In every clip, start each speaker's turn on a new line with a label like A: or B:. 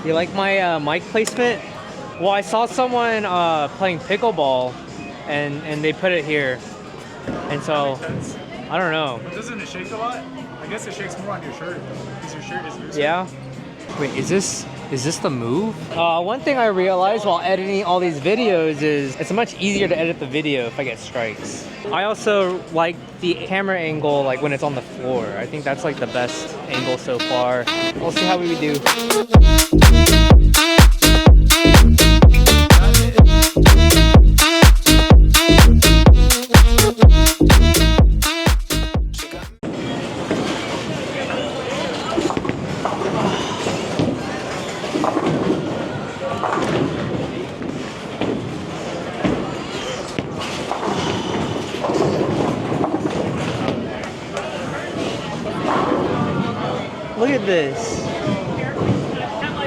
A: You like my mic placement? Well, I saw someone playing pickleball, and they put it here, and so I don't know.
B: But doesn't it shake a lot? I guess it shakes more on your shirt because your shirt is looser.
A: Yeah. Wait, is this the move? One thing I realized while editing all these videos is it's much easier to edit the video if I get strikes. I also like the camera angle like when it's on the floor. I think that's like the best angle so far. We'll see how we do. Look at this.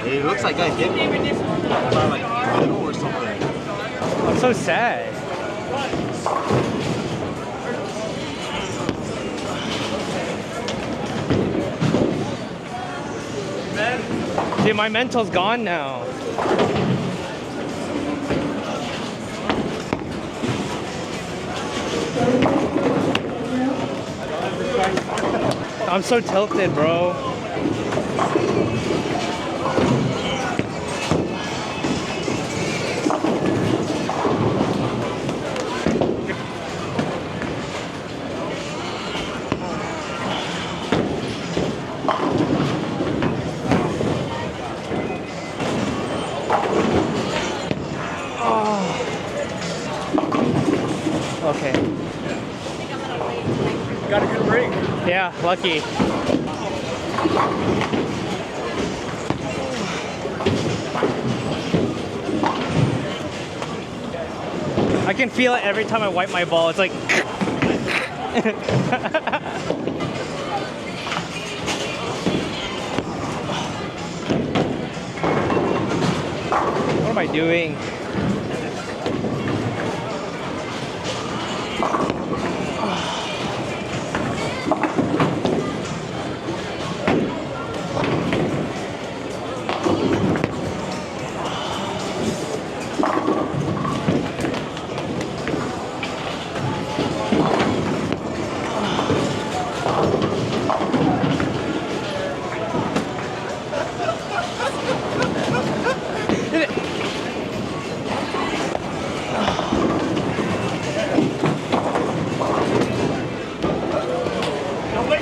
C: It looks like I hit me by like middle or something.
A: I'm so sad. Dude, my mental's gone now. I'm so tilted, bro. Okay.
B: Got a good break.
A: Yeah, lucky. I can feel it every time I wipe my ball. It's like what am I doing?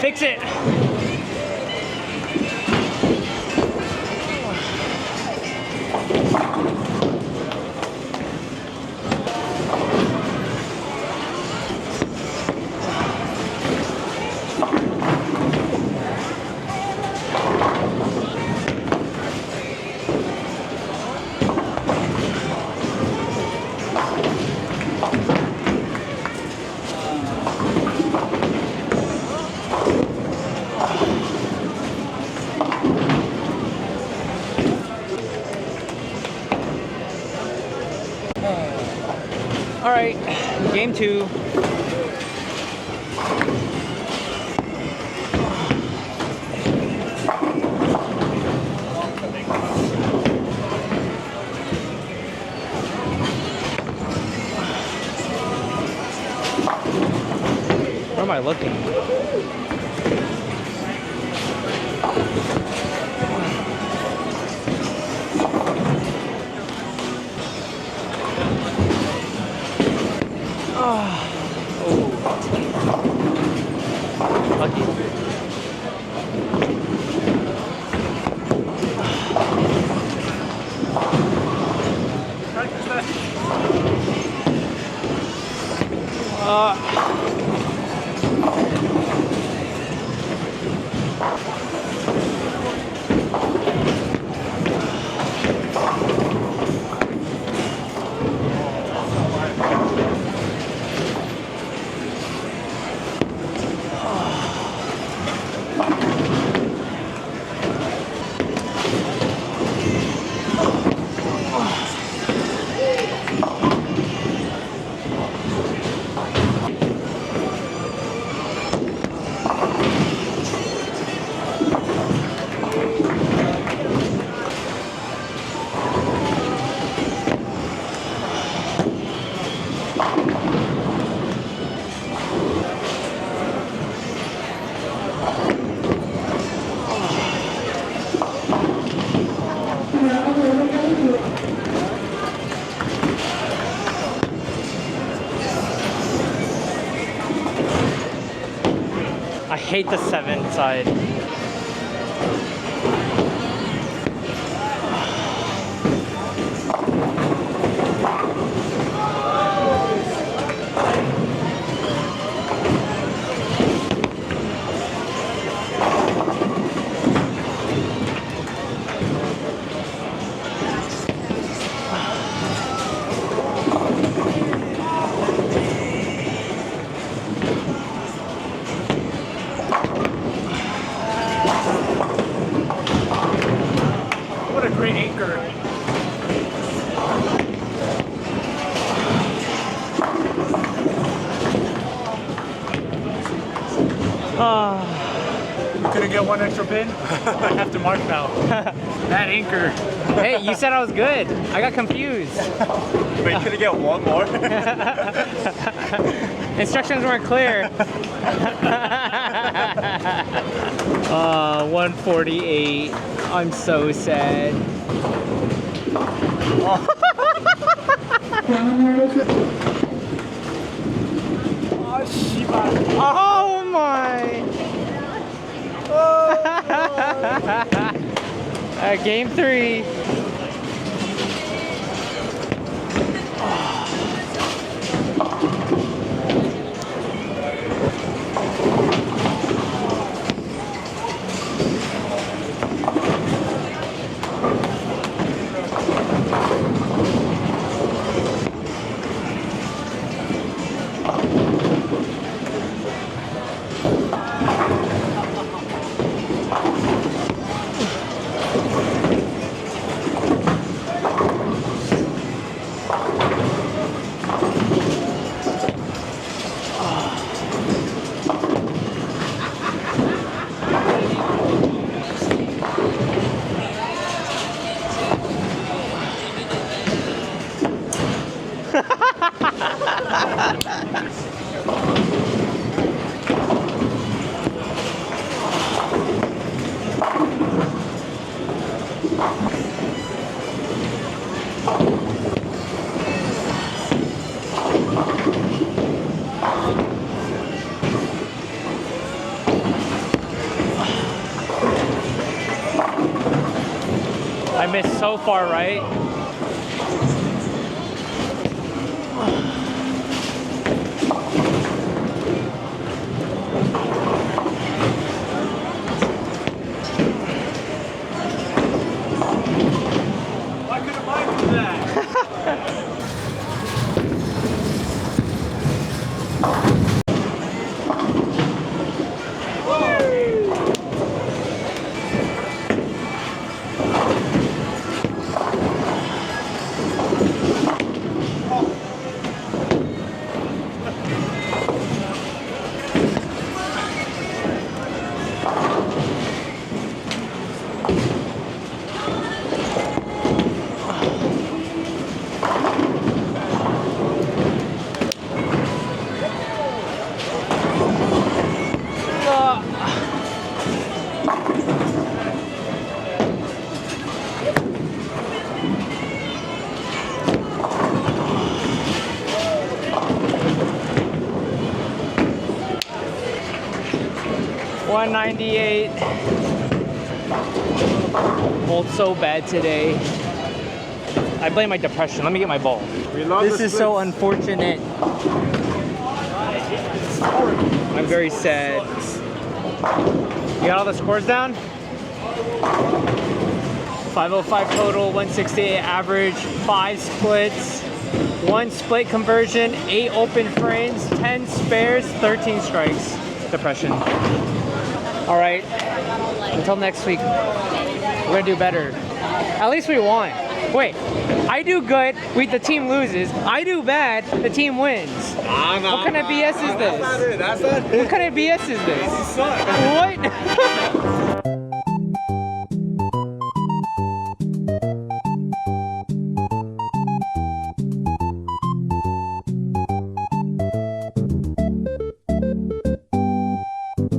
A: Fix it. All right, game 2. Where am I looking? Lucky. 8 to 7 side.
B: What a great anchor. Could I get one extra pin? I have to mark now. That anchor.
A: Hey, you said I was good. I got confused.
C: But you could get one more.
A: Instructions weren't clear. 148. I'm so sad.
B: Oh, Shiba.
A: Oh my! Game 3. I missed so far right.
B: Why couldn't mine do that?
A: 198. Bowled so bad today. I blame my depression. Let me get my ball. This is so unfortunate. I'm very sad. You got all the scores down? 505 total, 168 average, 5 splits, 1 split conversion, 8 open frames, 10 spares, 13 strikes. Depression. All right, until next week, we're gonna do better. At least we won. Wait, I do good, the team loses. I do bad, the team wins. What kind of BS is this?
C: That's not it.
A: What kind of BS is this? What?